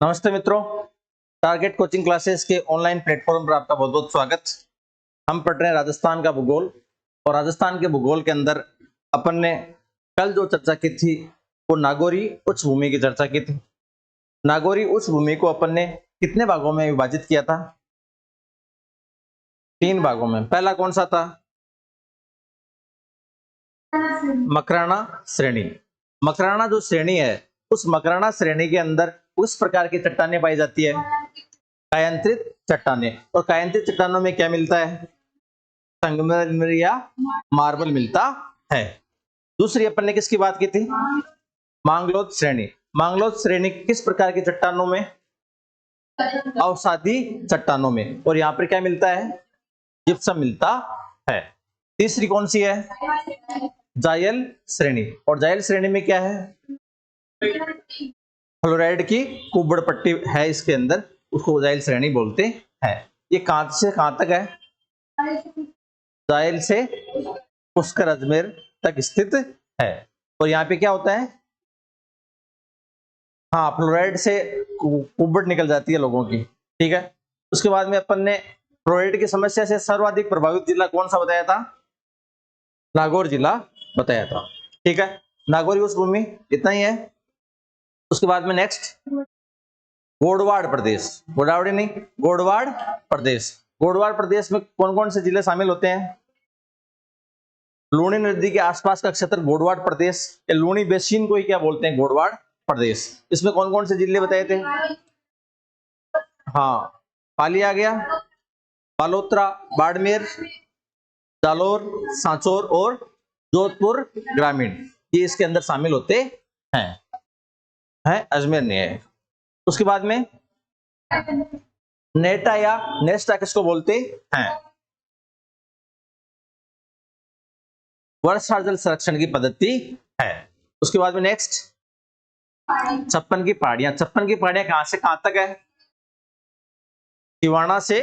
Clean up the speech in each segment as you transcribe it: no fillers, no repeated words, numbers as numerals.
नमस्ते मित्रों, target coaching classes के ऑनलाइन प्लेटफॉर्म पर आपका बहुत बहुत स्वागत। हम पढ़ रहे हैं राजस्थान का भूगोल और राजस्थान के भूगोल के अंदर अपन ने कल जो चर्चा की थी वो नागौरी उच्च भूमि की चर्चा की थी। नागौरी उच्च भूमि को अपन ने कितने भागों में विभाजित किया था? 3 भागों में। पहला कौन सा था? मकराना श्रेणी। मकराना जो श्रेणी है उस मकराना श्रेणी के अंदर उस प्रकार की चट्टानें पाई जाती है, कायांतरित चट्टानें। और कायांतरित चट्टानों में क्या मिलता है? संगमरमर या मार्बल मिलता है। दूसरी अपन ने किसकी बात की थी? मांगलोद श्रेणी। मांगलोद श्रेणी किस प्रकार की चट्टानों में? अवसादी चट्टानों में। और यहाँ पर क्या मिलता है? जिप्सम मिलता है। तीसरी कौन सी है? जायल श्रेणी। और जायल श्रेणी में क्या है? फ्लोराइड की कुबड़ पट्टी है इसके अंदर, उसको जायल श्रेणी बोलते हैं। ये कहां से कहां तक है? जायल से पुष्कर अजमेर तक स्थित है। और यहाँ पे क्या होता है? हाँ, फ्लोराइड से कुबड़ निकल जाती है लोगों की। ठीक है। उसके बाद में अपन ने फ्लोराइड की समस्या से सर्वाधिक प्रभावित जिला कौन सा बताया था? नागौर जिला बताया था। ठीक है। नागौरी उस भूमि इतना ही है। उसके बाद में नेक्स्ट गोडवाड़ प्रदेश। गोदावरी नहीं, गोडवाड़ प्रदेश। गोडवाड़ प्रदेश में कौन कौन से जिले शामिल होते हैं? लूणी नदी के आसपास का क्षेत्र गोडवाड़ प्रदेश, या लूणी बेसिन को ही क्या बोलते हैं? गोडवाड़ प्रदेश। इसमें कौन कौन से जिले बताए थे? हाँ, पाली आ गया, बालोतरा, बाड़मेर, जालोर, सांचौर और जोधपुर ग्रामीण, ये इसके अंदर शामिल होते हैं। अजमेर नहीं है। उसके बाद में नेटा या नेस्टा किसको बोलते हैं? वर्षा जल संरक्षण की पद्धति है। उसके बाद में नेक्स्ट छप्पन की पहाड़ियां। छप्पन की पहाड़ियां कहां से कहां तक है? सिवाना से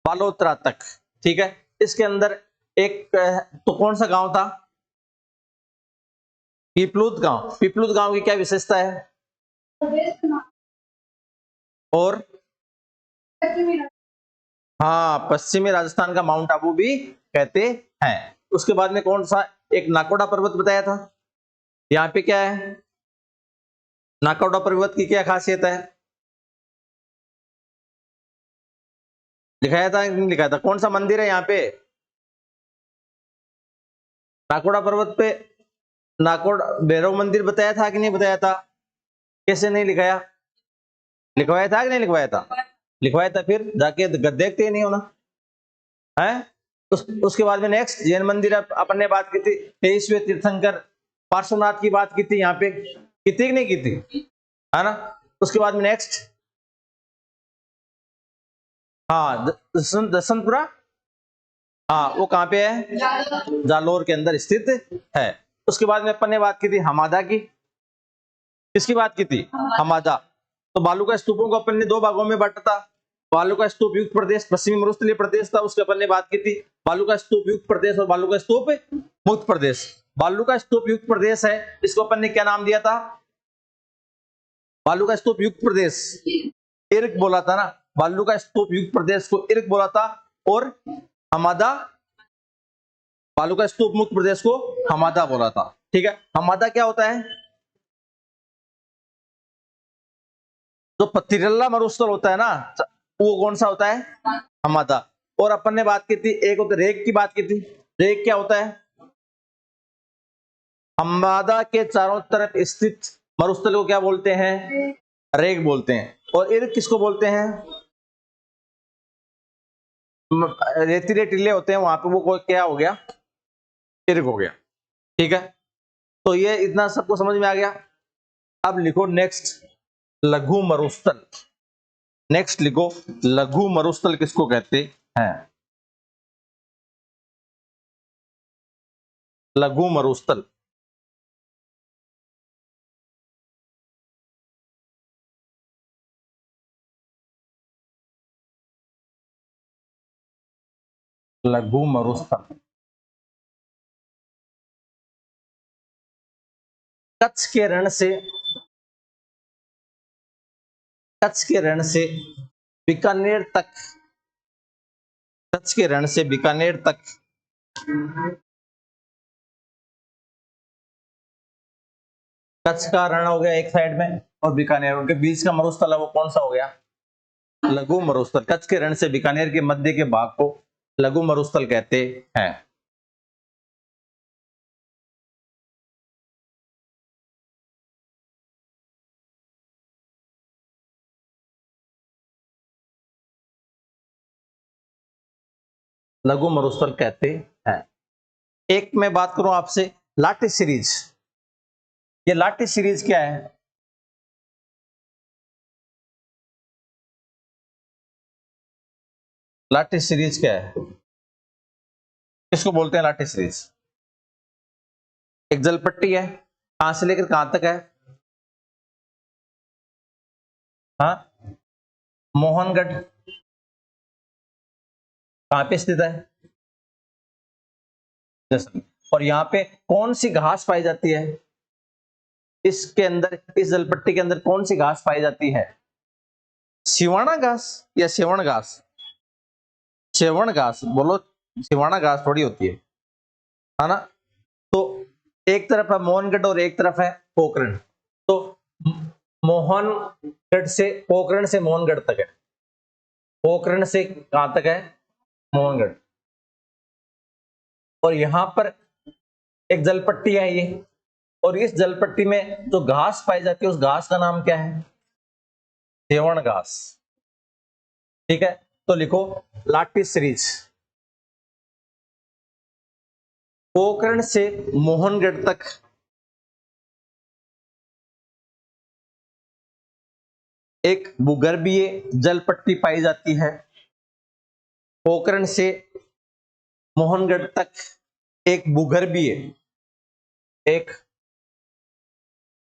बालोतरा तक। ठीक है। इसके अंदर एक तो कौन सा गांव था? पीपलूद गांव। पीपलूद गांव की क्या विशेषता है? और हाँ, पश्चिमी राजस्थान का माउंट आबू भी कहते हैं। उसके बाद में कौन सा एक नाकोड़ा पर्वत बताया था? यहाँ पे क्या है? नाकोड़ा पर्वत की क्या खासियत है? लिखाया था नहीं लिखाया था? कौन सा मंदिर है यहाँ पे? नाकोड़ा पर्वत पे नाकोड़ा भैरव मंदिर बताया था कि नहीं बताया था? कैसे नहीं लिखाया? लिखवाया था कि नहीं लिखवाया था? लिखवाया था, फिर जाके देखते ही नहीं होना है। उसके बाद में नेक्स्ट जैन मंदिर अपन ने बात की थी। 23वें तीर्थंकर पार्श्वनाथ की बात की थी, यहाँ पे की थी कि नहीं की थी? है ना। उसके बाद में नेक्स्ट हाँ दसनपुरा। हाँ, वो कहाँ पे है? जालोर के अंदर स्थित है। उसके बाद में अपन ने बात की थी हमादा की। किसकी बात की थी? हमादा। तो बालू का स्तूपों को अपन ने 2 भागों में बांटा था। बालू का स्तूप युक्त प्रदेश पश्चिमी मरुस्थलीय प्रदेश था, उसके अपन ने बात की थी। बालू का स्तूप युक्त प्रदेश और बालू का स्तूप मुक्त प्रदेश। बालू का स्तूप युक्त प्रदेश है, इसको अपन ने क्या नाम दिया था? बालू का स्तूप युक्त प्रदेश इर्क बोला था ना। बालू का स्तूप युक्त प्रदेश को इर्क बोला था। और हमादा, बालू का स्तूप मुक्त प्रदेश को हमादा बोला था। ठीक है। हमादा क्या होता है? जो पथरीला मरुस्थल होता है ना, वो कौन सा होता है? हमादा। और अपन ने बात की थी, एक होता रेग की बात की थी। रेग क्या होता है? हमादा के चारों तरफ स्थित मरुस्थल को क्या बोलते हैं? रेग बोलते हैं। और इर्क किसको बोलते हैं? रेतीले टीले होते हैं वहां पे, वो क्या हो गया? इर्क हो गया। ठीक है। तो ये इतना सबको समझ में आ गया। अब लिखो नेक्स्ट लघु मरुस्थल। नेक्स्ट लिखो लघु मरुस्थल किसको कहते हैं? लघु मरुस्थल। लघु मरुस्थल कच्छ के रण से कच्छ के रण से बीकानेर तक, कच्छ के रण से बीकानेर तक कच्छ का रण हो गया एक साइड में और बीकानेर, उनके बीच का मरुस्थल है वो कौन सा हो गया? लघु मरुस्थल। कच्छ के रण से बीकानेर के मध्य के भाग को लघु मरुस्थल कहते हैं। लघु मरुस्थल कहते हैं। एक मैं बात करूं आपसे, लाटी सीरीज। ये लाटी सीरीज क्या है? लाटी सीरीज क्या है? किसको बोलते हैं लाटी सीरीज? एक जलपट्टी है, कहां से लेकर कहां तक है? हाँ, मोहनगढ़ कहां पे स्थित है? जैसलमेर। और यहाँ पे कौन सी घास पाई जाती है? इसके अंदर, इस जलपट्टी के अंदर कौन सी घास पाई जाती है? सिवाना घास या सेवण घास? सेवण घास बोलो, सिवाना घास थोड़ी होती है ना? तो एक तरफ है मोहनगढ़ और एक तरफ है पोखरण। तो मोहनगढ़ से, पोखरण से मोहनगढ़ तक है, पोखरण से कहां तक है? मोहनगढ़। और यहां पर एक जलपट्टी है ये, और इस जलपट्टी में जो घास पाई जाती है उस घास का नाम क्या है? सेवण घास। ठीक है, तो लिखो लाटी सीरीज। पोखरण से मोहनगढ़ तक एक भूगर्भीय जलपट्टी पाई जाती है। पोखरण से मोहनगढ़ तक एक भूगर्भीय, एक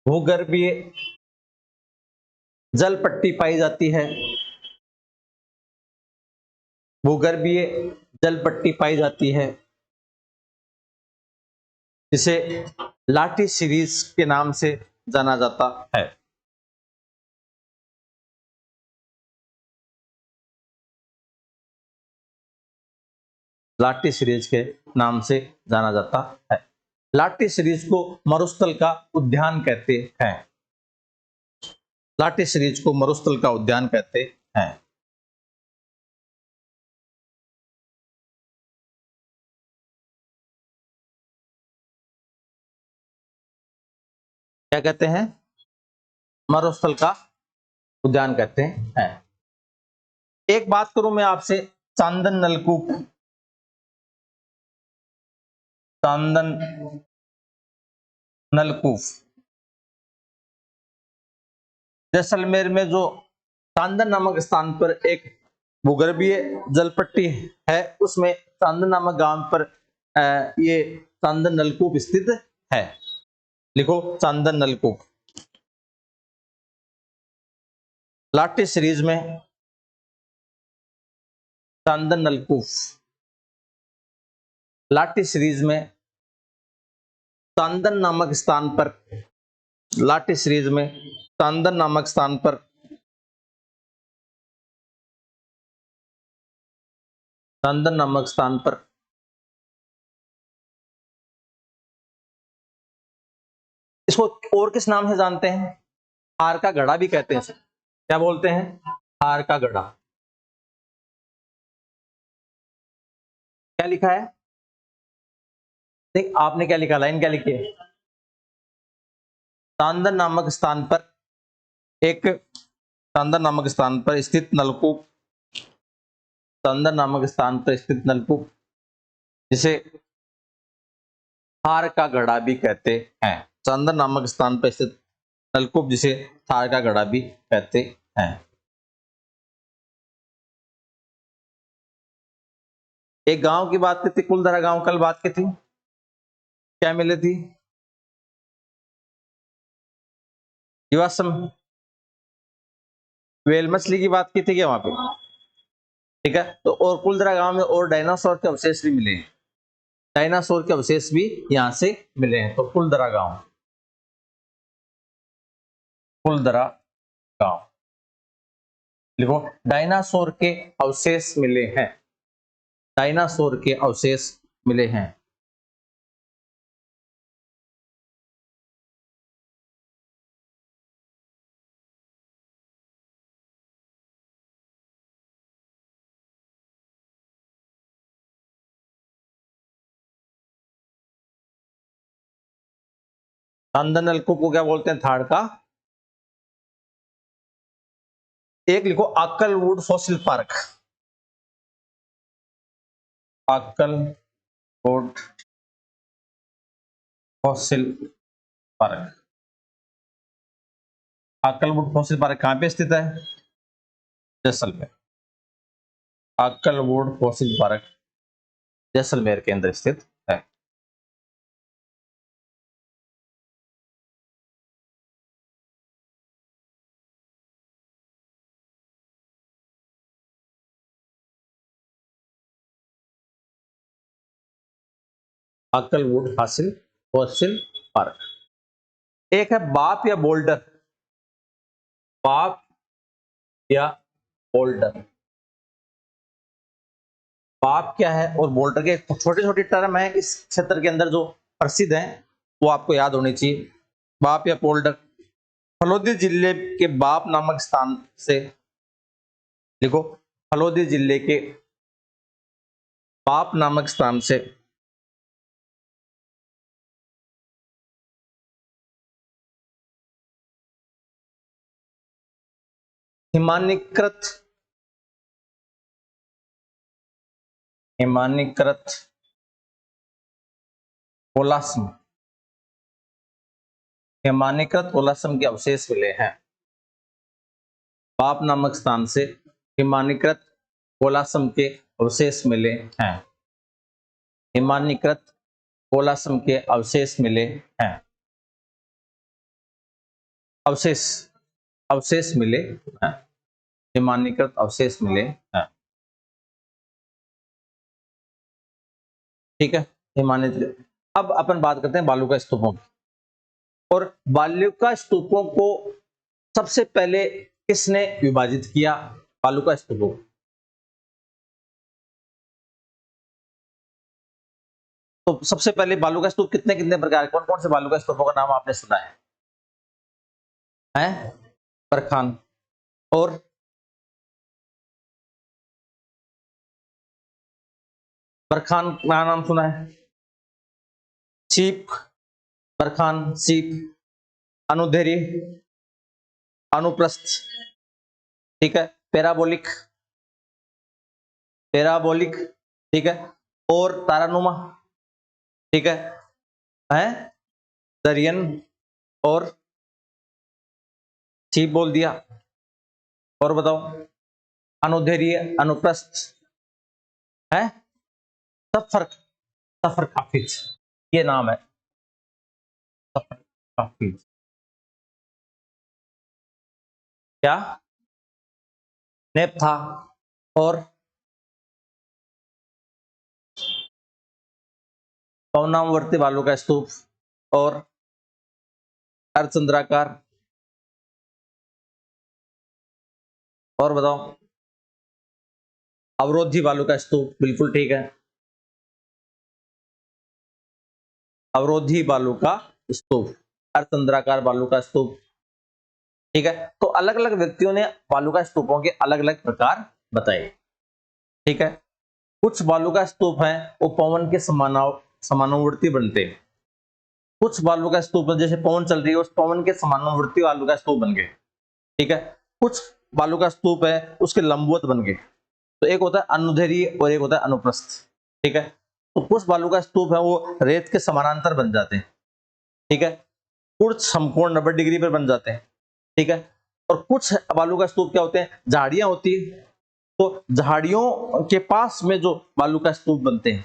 भूगर्भीय जलपट्टी पाई जाती है। भूगर्भीय जलपट्टी पाई जाती है जिसे लाटी सीरीज के नाम से जाना जाता है। लाटी सीरीज के नाम से जाना जाता है। लाटी सीरीज को मरुस्थल का उद्यान कहते हैं। लाटी सीरीज को मरुस्थल का उद्यान कहते हैं। क्या कहते हैं? मरुस्थल का उद्यान कहते हैं। एक बात करूं मैं आपसे, चांदन नलकूप। चांदन नलकूप जैसलमेर में जो चांदन नामक स्थान पर एक भूगर्भीय जलपट्टी है, उसमें चांदन नामक गांव पर ये चांदन नलकूप स्थित है। लिखो चांदन नलकूप। लाटी सीरीज में चांदन नलकूप, लाटी सीरीज में चांदन नामक स्थान पर, लाटी सीरीज में चांदन नामक स्थान पर चांदन नामक स्थान पर इसको और किस नाम से जानते हैं? हार का गढ़ा भी कहते हैं। क्या बोलते हैं? हार का गढ़ा। क्या लिखा है? नहीं, आपने क्या लिखा, लाइन क्या लिखी है? चांदन नामक स्थान पर एक, चांदन नामक स्थान पर स्थित नलकूप, चांदन नामक स्थान पर स्थित नलकूप जिसे हार का गढ़ा भी कहते हैं। चांदन नामक स्थान पर स्थित नलकूप जिसे हार का गढ़ा भी कहते हैं। एक गांव की बात की थी, कुलधरा गांव, कल बात की थी, क्या मिली थी? जीवाश्म वेल मछली की बात की थी क्या वहां पे? ठीक है, तो और कुलधरा गांव में और डायनासोर के अवशेष भी मिले हैं। डायनासोर के अवशेष भी यहां से मिले हैं। तो कुलधरा गांव, कुलधरा गांव। लिखो डायनासोर के अवशेष मिले हैं, डायनासोर के अवशेष मिले हैं। अंदर नलकूप को क्या बोलते हैं? थाड़ का। एक लिखो Akal wood fossil park, Akal wood fossil park. Akal wood fossil park कहां पे स्थित है? जैसलमेर। आकलवुड फॉसिल पार्क जैसलमेर के अंदर स्थित है। Akal wood fossil park. एक है बाप या बोल्डर, बाप या बोल्डर। बाप क्या है और बोल्डर के छोटे छोटे टर्म है इस क्षेत्र के अंदर जो प्रसिद्ध है, वो आपको याद होनी चाहिए। बाप या बोल्डर फलोदी जिले के बाप नामक स्थान से, देखो फलोदी जिले के बाप नामक स्थान से हिमानीकृत कोलासम, हिमानीकृत कोलासम के अवशेष मिले हैं। बाप नामक स्थान से हिमानीकृत कोलासम के अवशेष मिले हैं। हिमानीकृत कोलासम के अवशेष मिले हैं। अवशेष मिले हैं। हिमानीकृत अवशेष मिले हैं। ठीक है, हिमानीकृत। अब अपन बात करते हैं बालूका स्तूपों की। और बालूका स्तूपों को सबसे पहले किसने विभाजित किया? बालूका स्तूपों। तो सबसे पहले बालूका स्तूप कितने कितने प्रकार, कौन कौन से बालूका स्तूपों का नाम आपने सुना है? बरखान और बरखान का नाम सुना है? चीप, बरखान, चीप, अनुधेरी, अनुप्रस्थ, ठीक है, पैराबोलिक, ठीक है, और तारानुमा, ठीक है, दरियन और चीप बोल दिया। और बताओ, अनुधेरी, अनुप्रस्थ है, सफर काफिज, ये नाम है, सफर काफिज। क्या? नेप था। और पवनावर्ती बालूका स्तूप और अर्धचंद्राकार। और बताओ, अवरोधी बालूका स्तूप, बिल्कुल ठीक है, अवरोधी बालूका स्तूप, अर्धचंद्राकार बालूका स्तूप, ठीक है। तो अलग अलग व्यक्तियों ने बालूका स्तूपों के अलग अलग प्रकार बताए, ठीक है। कुछ बालूका स्तूप हैं वो पवन के समानुवर्ती बनते हैं। कुछ बालूका स्तूप जैसे पवन चल रही है उस पवन के समानुवर्ती बालूका स्तूप बन गए, ठीक है। कुछ बालूका स्तूप है उसके लंबवत बन गए। तो एक होता है अनुधेरी और एक होता है अनुप्रस्थ, ठीक है। तो कुछ बालूका स्तूप है वो रेत के समानांतर बन जाते हैं, ठीक है। कुछ समकोण 90 डिग्री पर बन जाते हैं, ठीक है। और कुछ बालूका स्तूप क्या होते हैं, झाड़ियां होती है, तो झाड़ियों के पास में जो बालूका स्तूप बनते हैं,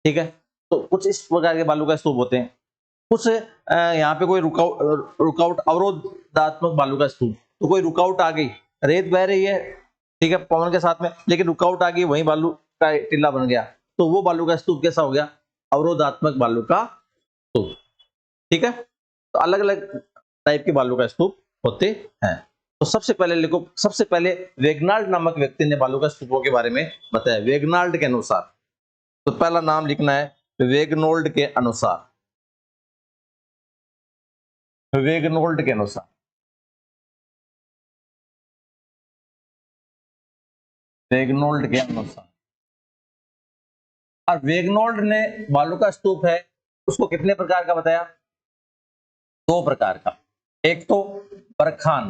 ठीक है। तो कुछ इस प्रकार के बालूका स्तूप होते हैं। कुछ यहाँ पे कोई रुकावट अवरोधात्मक बालूका स्तूप, तो कोई रुकावट आ गई, रेत बह रही है, ठीक है, पवन के साथ में, लेकिन रुकावट आ गई, वहीं बालू का टीला बन गया, तो वो बालू का स्तूप कैसा हो गया? अवरोधात्मक बालू का स्तूप, ठीक है। तो अलग अलग टाइप के बालू का स्तूप होते हैं। तो सबसे पहले लिखो, सबसे पहले वेगनाल्ड नामक व्यक्ति ने बालूका स्तूपों के बारे में बताया, वेगनाल्ड के अनुसार। तो पहला नाम लिखना है वेगनोल्ड के अनुसार, वेगनोल्ड के अनुसार, वेगनोल्ड के अनुसार। और वेगनोल्ड ने बालूका स्तूप है उसको कितने प्रकार का बताया? 2 प्रकार का। एक तो बरखान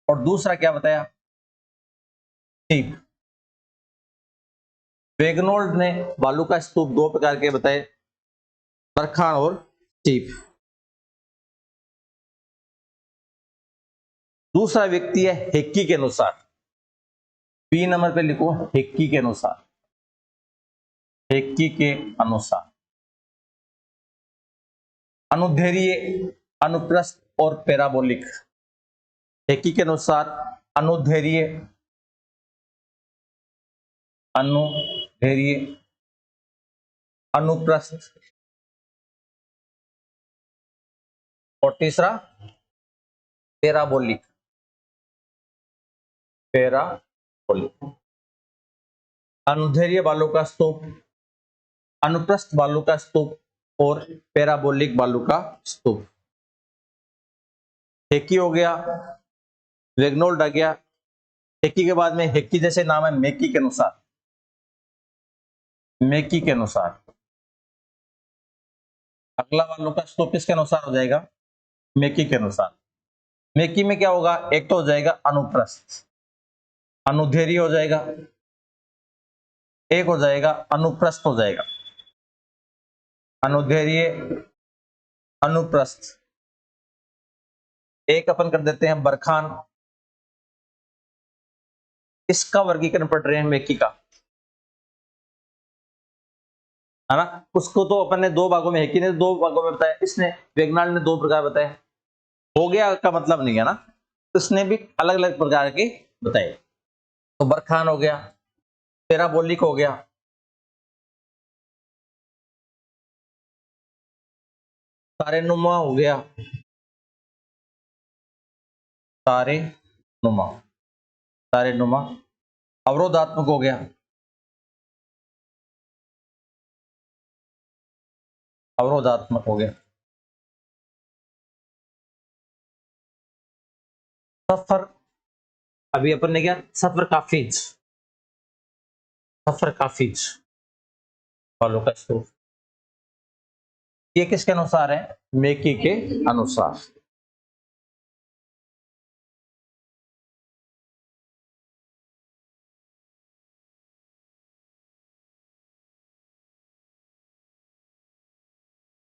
और दूसरा क्या बताया? स्टीप। वेगनोल्ड ने बालूका स्तूप 2 प्रकार के बताए, बरखान और स्टीप। दूसरा व्यक्ति है हेक्की के अनुसार, बी नंबर पे लिखो हेक्की के अनुसार, हेक्की के अनुसार। अनुदैर्घ्य, अनुप्रस्थ और पैराबोलिक। हेक्की के अनुसार अनुदैर्घ्य, अनुदैर्घ्य, अनुप्रस्थ और तीसरा पैराबोलिक, पैराबोलिक। अनुदैर्घ्य बालूका स्तूप, अनुप्रस्थ बालूका स्तूप और पैराबोलिक बालूका स्तूप। हेक्की हो गया, वेगनोल्ड आ गया। हेक्की के बाद में हेक्की जैसे नाम है मेकी के अनुसार, मेकी के अनुसार। अगला बालूका स्तूप किसके अनुसार हो जाएगा? मेकी के अनुसार। मेकी में क्या होगा? एक तो हो जाएगा अनुप्रस्थ, अनुदैर्घ्य हो जाएगा, एक हो जाएगा अनुप्रस्थ हो जाएगा, अनुदैर्घ्य, अनुप्रस्थ। एक अपन कर देते हैं बरखान, इसका वर्गीकरण पढ़ रहे हैं मेकी का, है ना। उसको तो अपन ने 2 भागों में, हेक्की ने 2 भागों में बताया, इसने वेगनाल्ड ने 2 प्रकार बताए। हो गया का मतलब नहीं है ना, उसने भी अलग अलग प्रकार के बताए। तो बरखान हो गया, पैराबोलिक हो गया, तारेनुमा हो गया, तारेनुमा, तारेनुमा। अवरोधात्मक हो गया, अवरोधात्मक हो गया। सफर, अभी अपन ने क्या? सफर काफिज, सफर काफिज बालूका स्तूप। ये किसके अनुसार है? मेकी के अनुसार।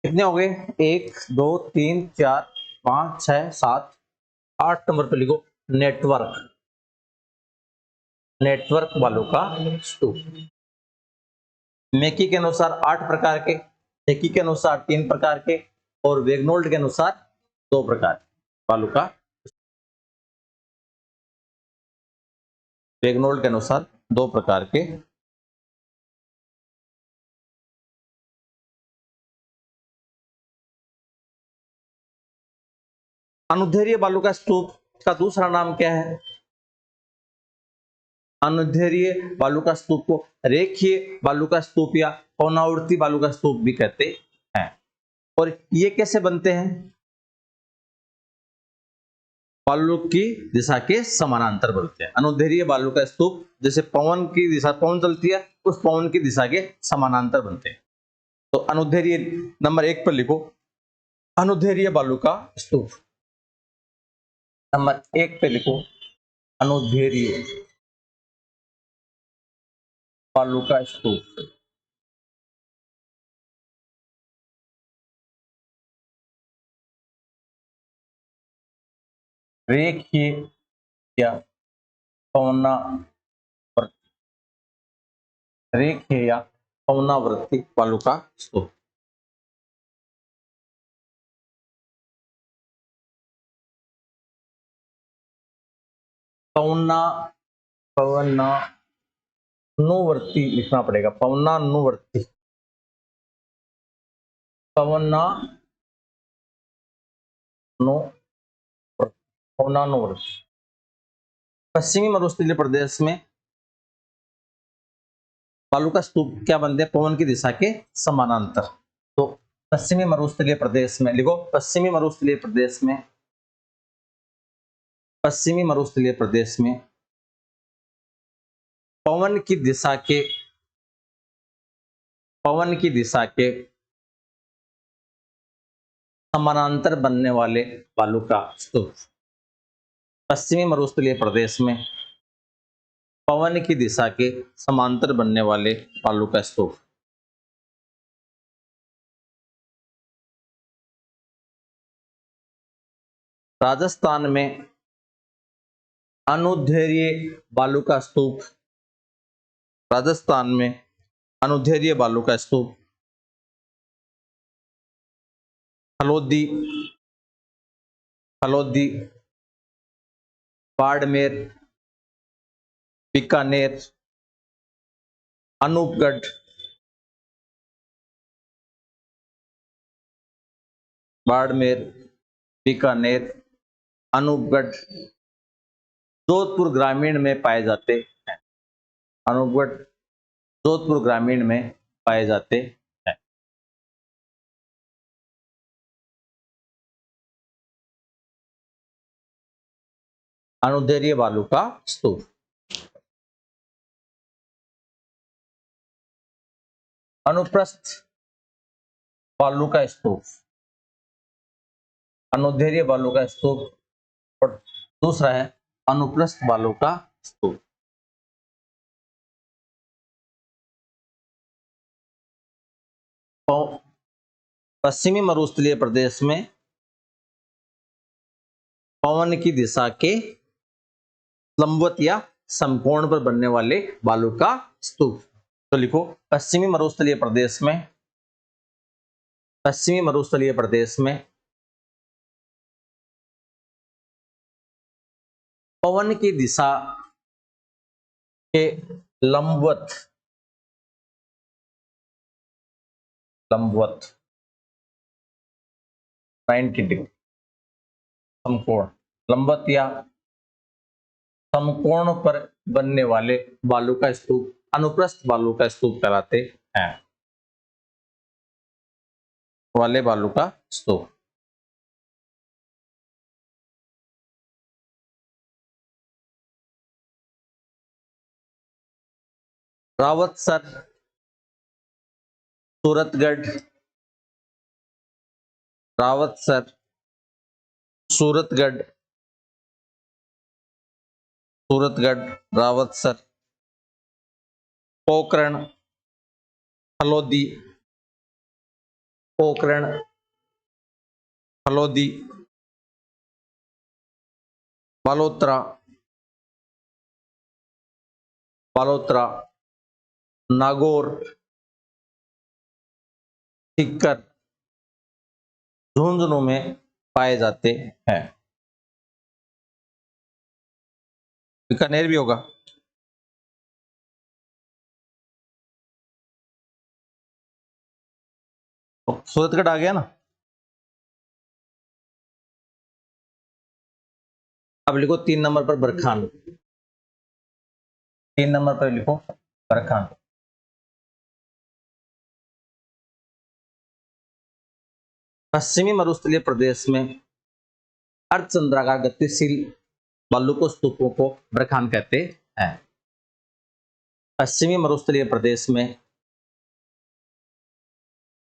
कितने हो गए? 1 2 3 4 5 6 7 8 नंबर पे लिखो नेटवर्क, नेटवर्क बालूका स्तूप। मेकी के अनुसार 8 प्रकार के, हेक्की के अनुसार 3 प्रकार के और वेगनोल्ड के अनुसार 2 प्रकार बालूका, वेगनोल्ड के अनुसार 2 प्रकार के। अनुदैर्घ्य बालूका स्तूप का दूसरा नाम क्या है? अनुदैर्घ्य बालूका स्तूप को रेखीय बालूका स्तूप या कोणावर्ती बालूका स्तूप भी कहते हैं। और ये कैसे बनते हैं? बालू की दिशा के समानांतर बनते हैं। अनुदैर्घ्य बालूका स्तूप जैसे पवन की दिशा, पवन चलती है उस पवन की दिशा के समानांतर बनते हैं। तो अनुदैर्घ्य नंबर 1 पर लिखो अनुदैर्घ्य बालूका स्तूप, नंबर 1 पे लिखो अनुदैर्घ्य बालूका स्तूप। रेखीय या रेखीय या पवनावर्ती बालूका स्तूप। पवना, पवनानुवर्ती लिखना पड़ेगा, पवनानुवर्ती, पवनानुवर्ती। पश्चिमी मरुस्थलीय प्रदेश में बालू का स्तूप क्या बनते हैं? पवन की दिशा के समानांतर। तो पश्चिमी मरुस्थलीय प्रदेश में लिखो, पश्चिमी मरुस्थलीय प्रदेश में, पश्चिमी मरुस्थलीय प्रदेश में पवन की दिशा के, पवन की दिशा के समानांतर बनने वाले बालू का स्तूप। पश्चिमी मरुस्थलीय प्रदेश में पवन की दिशा के समांतर बनने वाले बालू का स्तूप। राजस्थान में अनुदैर्ध्य बालू का स्तूप, राजस्थान में अनुदैर्ध्य बालू का स्तूप हलोदी, हलोदी, बाड़मेर, बीकानेर, अनूपगढ़, बाड़मेर, बीकानेर, अनूपगढ़, जोधपुर ग्रामीण में पाए जाते हैं। अनूपगढ़ जोधपुर ग्रामीण में पाए जाते हैं। अनुदैर्ध्य बालू का स्तूप। अनुप्रस्थ बालू का स्तूप, अनुदैर्ध्य बालू का स्तूप और दूसरा है अनुप्रस्थ बालू का स्तूप। पश्चिमी मरुस्थलीय प्रदेश में पवन की दिशा के लंबवत या समकोण पर बनने वाले बालू का स्तूप। तो लिखो, पश्चिमी मरुस्थलीय प्रदेश में, पश्चिमी मरुस्थलीय प्रदेश में पवन की दिशा के लंबवत, लंबवत 90 डिग्री समकोण, लंबवत या समकोण पर बनने वाले बालू का स्तूप अनुप्रस्थ बालू का स्तूप कहलाते हैं, वाले बालू का स्तूप। रावतसर, सूरतगढ़, रावतसर, सूरतगढ़, सूरतगढ़, रावतसर, पोखरण, हलोदी, पोखरण, हलोदी, बालोतरा, बालोतरा, नागौर, सीकर, झुंझुनू में पाए जाते हैं। बीकानेर भी होगा। तो सूरतगढ़ आ गया ना। अब लिखो 3 नंबर पर बरखान, 3 नंबर पर लिखो बरखान। पश्चिमी मरुस्थलीय प्रदेश में अर्धचंद्राकार गतिशील बालू को स्तूपों को बरखान कहते हैं। पश्चिमी मरुस्थलीय प्रदेश में,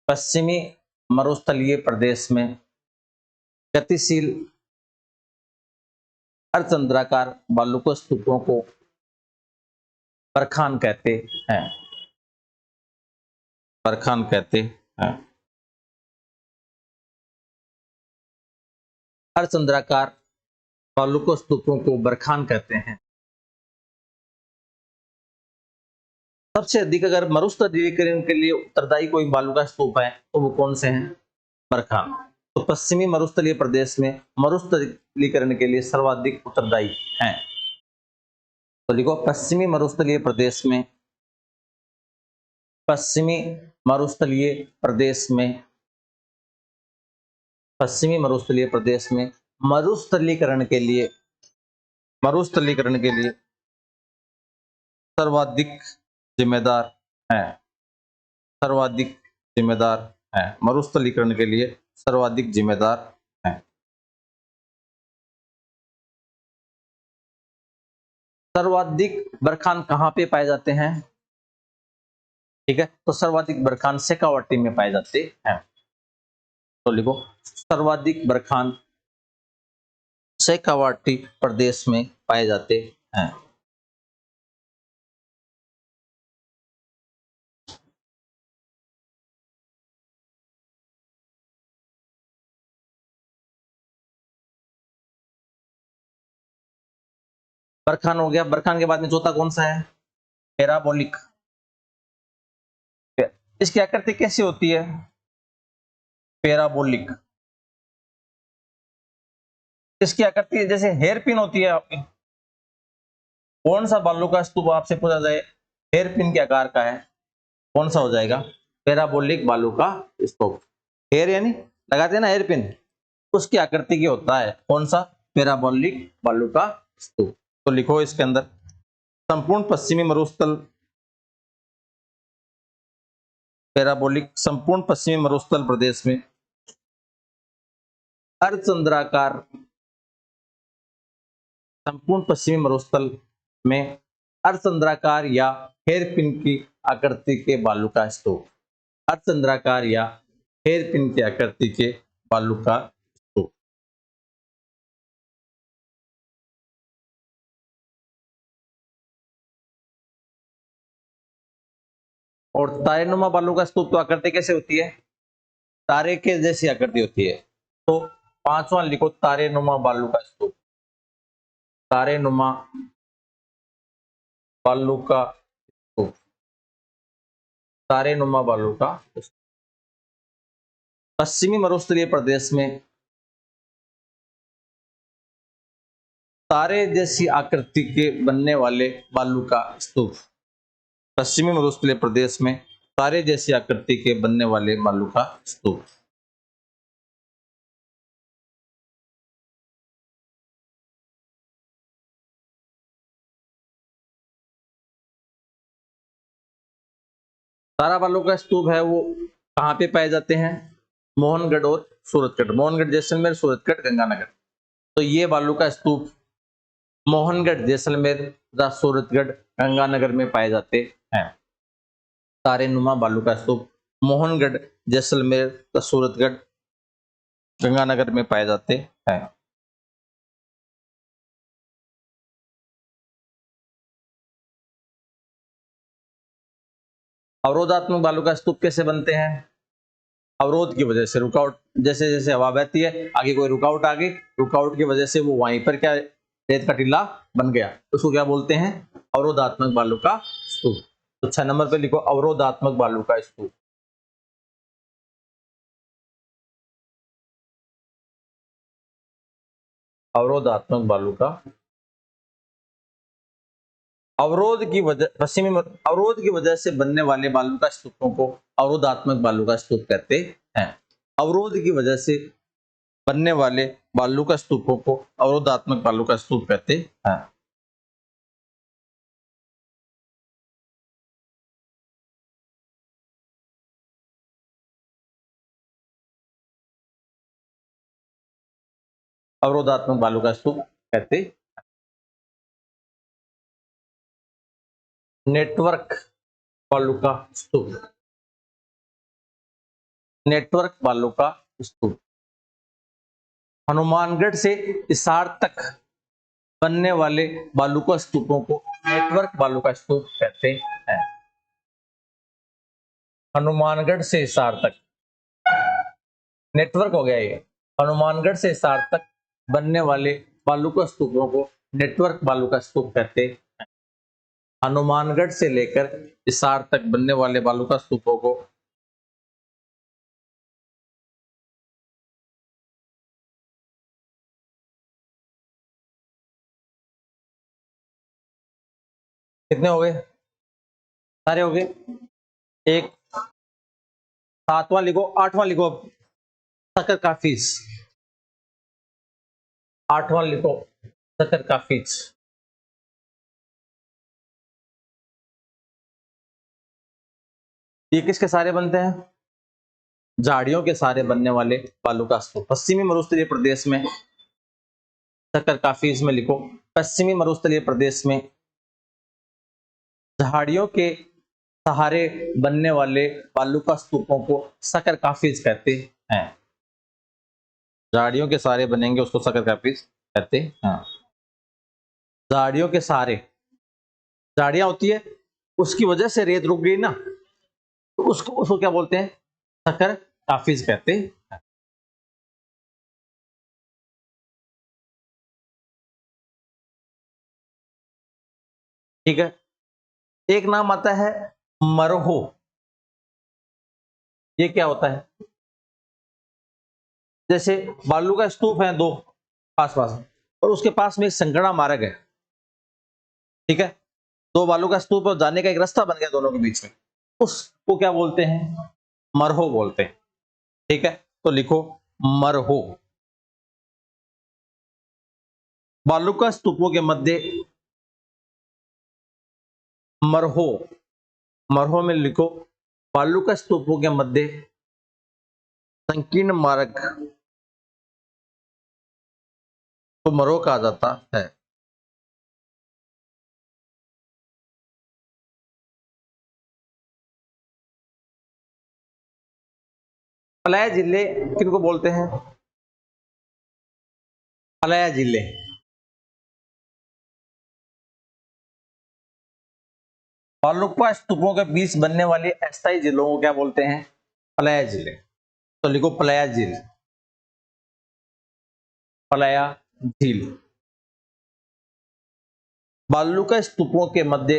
पश्चिमी मरुस्थलीय प्रदेश में गतिशील अर्धचंद्राकार बालू को स्तूपों को बरखान कहते हैं, बरखान कहते हैं। अर्धचंद्राकार बालू को स्तूपों को बरखान कहते हैं। सबसे अधिक अगर मरुस्थलीकरण के लिए उत्तरदायी कोई बालू का स्तूप है तो वो कौन से हैं? बरखान। तो पश्चिमी मरुस्थलीय प्रदेश में मरुस्थलीकरण के लिए सर्वाधिक उत्तरदायी हैं। तो लिखो, पश्चिमी मरुस्थलीय प्रदेश में, पश्चिमी मरुस्थलीय प्रदेश में, पश्चिमी मरुस्थलीय प्रदेश में मरुस्थलीकरण के लिए मरुस्थलीकरण के लिए सर्वाधिक जिम्मेदार हैं, सर्वाधिक जिम्मेदार हैं, मरुस्थलीकरण के लिए सर्वाधिक जिम्मेदार हैं। सर्वाधिक बरखान कहाँ पे पाए जाते हैं? ठीक है, तो सर्वाधिक बरखान शेखावाटी में पाए जाते हैं। तो लिखो सर्वाधिक बरखान शेखावाटी प्रदेश में पाए जाते हैं। बरखान हो गया। बरखान के बाद में चौथा कौन सा है? पैराबोलिक। इसकी आकृति कैसी होती है? पैराबोलिक। इसकी आकृति जैसे हेयर पिन होती है आपकी। कौन सा बालू का स्तूप आपसे पूछा जाए हेयर पिन के आकार का है, कौन सा हो जाएगा? पैराबोलिक बालू का स्तूप। हेयर यानी लगाते हैं ना हेयर पिन, उसकी आकृति की होता है कौन सा? पैराबोलिक बालू का स्तूप। तो लिखो इसके अंदर संपूर्ण पश्चिमी मरुस्थल, पैराबोलिक संपूर्ण पश्चिमी मरुस्थल प्रदेश में अर्धचंद्राकार, संपूर्ण पश्चिमी मरुस्थल में अर्धचंद्राकार या हेयर पिन की आकृति के बालू का स्तूप, अर्धचंद्राकार या हेयर पिन की आकृति के बालू का स्तूप। और तारेनुमा बालू का स्तूप तो आकृति कैसे होती है? तारे के जैसी आकृति होती है। तो पांचवा लिखो तारेनुमा बालू का स्तूप, तारेनुमा बालू का स्तूप, तारेनुमा बालू का स्तूप। पश्चिमी मरुस्थलीय प्रदेश में तारे जैसी आकृति के बनने वाले बालू का स्तूप, पश्चिमी मरुस्थलीय प्रदेश में तारे जैसी आकृति के बनने वाले बालू का स्तूप। तारा बालू का स्तूप है वो कहाँ पे पाए जाते हैं? मोहनगढ़ और सूरतगढ़, मोहनगढ़ जैसलमेर, सूरतगढ़ गंगानगर। तो ये बालू का स्तूप मोहनगढ़ जैसलमेर तथा सूरतगढ़ गंगानगर में पाए जाते हैं। तारेनुमा बालू का स्तूप मोहनगढ़ जैसलमेर तथा सूरतगढ़ गंगानगर में पाए जाते हैं। अवरोधात्मक बालू का स्तूप कैसे बनते हैं? अवरोध की वजह से, रुकावट, जैसे जैसे हवा बहती है आगे कोई रुकावट आ गई, रुकावट की वजह से वो वहीं पर क्या रेत का टीला बन गया, उसको क्या बोलते हैं? अवरोधात्मक बालू का स्तूप। तो 6 नंबर पे लिखो अवरोधात्मक बालू का स्तूप। अवरोधात्मक बालू का, अवरोध की वजह, पश्चिमी अवरोध की वजह से बनने वाले बालू का स्तूपों को अवरोधात्मक बालू का स्तूप कहते हैं। अवरोध की वजह से बनने वाले बालू का स्तूपों को अवरोधात्मक बालू का स्तूप कहते हैं। अवरोधात्मक बालू का स्तूप कहते। नेटवर्क बालू का स्तूप, नेटवर्क बालू का स्तूप हनुमानगढ़ से हिसार तक बनने वाले बालू का स्तूपों को नेटवर्क बालू का स्तूप कहते हैं। हनुमानगढ़ से हिसार तक नेटवर्क हो गया ये, हनुमानगढ़ से हिसार तक बनने वाले बालू का स्तूपों को नेटवर्क बालू का स्तूप कहते हैं। हनुमानगढ़ से लेकर हिसार तक बनने वाले बालू का स्तूपों को कितने हो गए? सारे हो गए। एक सातवां लिखो, आठवां लिखो, शक्कर का फीस, आठवां लिखो शक्कर का फीस। ये किसके सहारे बनते हैं? झाड़ियों के सहारे बनने वाले बालू का स्तूप। पश्चिमी मरुस्थलीय प्रदेश में, चक्कर काफी इसमें लिखो, पश्चिमी मरुस्थलीय प्रदेश में झाड़ियों के सहारे बनने वाले बालू का स्तूपों को सकर काफिज कहते हैं। झाड़ियों के सहारे बनेंगे उसको सकर काफिज कहते हैं। झाड़ियों के सहारे, झाड़ियां होती है उसकी वजह से रेत रुक गई ना, तो उसको क्या बोलते हैं? सकर काफिज कहते हैं। ठीक है। एक नाम आता है मरहो। ये क्या होता है? जैसे बालू का स्तूप है दो आसपास और उसके पास में एक संगड़ा मार्ग है, ठीक है, दो बालू का स्तूप और जाने का एक रास्ता बन गया दोनों के बीच में, उसको क्या बोलते हैं? मरहो बोलते हैं। ठीक है, तो लिखो मरहो। बालू का स्तूपों के मध्य मरहो, मरहो में लिखो बालू का स्तूपों के मध्य संकीर्ण मार्ग तो मरहो कहा जाता है। पलाया जिले किनको बोलते हैं? पलाया जिले, बालू का स्तूपों के बीच बनने वाले अस्थायी जिलों को क्या बोलते हैं? पलाया जिले। तो लिखो पलाया झील, पलाया झील। बालू का स्तूपों के मध्य,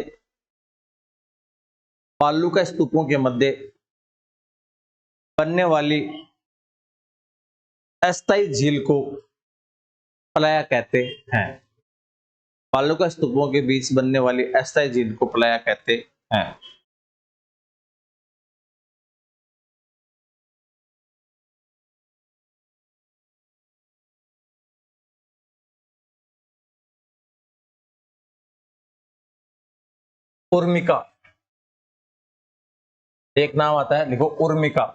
बालू का स्तूपों के मध्य बनने वाली अस्थायी झील को पलाया कहते हैं। बालू का स्तूपों के बीच बनने वाली अस्थायी झील को पलाया कहते हैं। उर्मिका, एक नाम आता है, लिखो उर्मिका।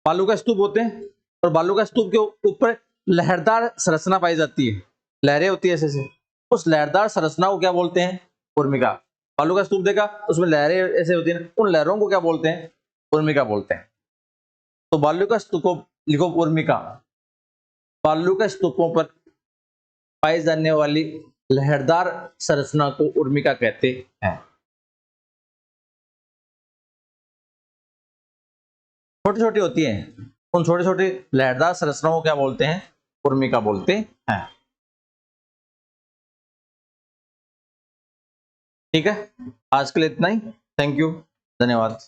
बालू का स्तूप होते हैं और बालू का स्तूप के ऊपर लहरदार संरचना पाई जाती है, लहरें होती है ऐसे, उस लहरदार संरचना को क्या बोलते हैं? उर्मिका। बालू का स्तूप देखा, उसमें लहरें ऐसे होती है, उन लहरों को क्या बोलते हैं? उर्मिका बोलते हैं। तो बालू का स्तूप को लिखो उर्मिका। बालू का स्तूपों पर पाई जाने वाली लहरदार संरचना को उर्मिका कहते हैं। छोटी छोटी होती है, उन छोटी छोटी लहरदार संरचनाओं को क्या बोलते हैं? उर्मिका बोलते हैं। ठीक है, आज के लिए इतना ही। थैंक यू, धन्यवाद।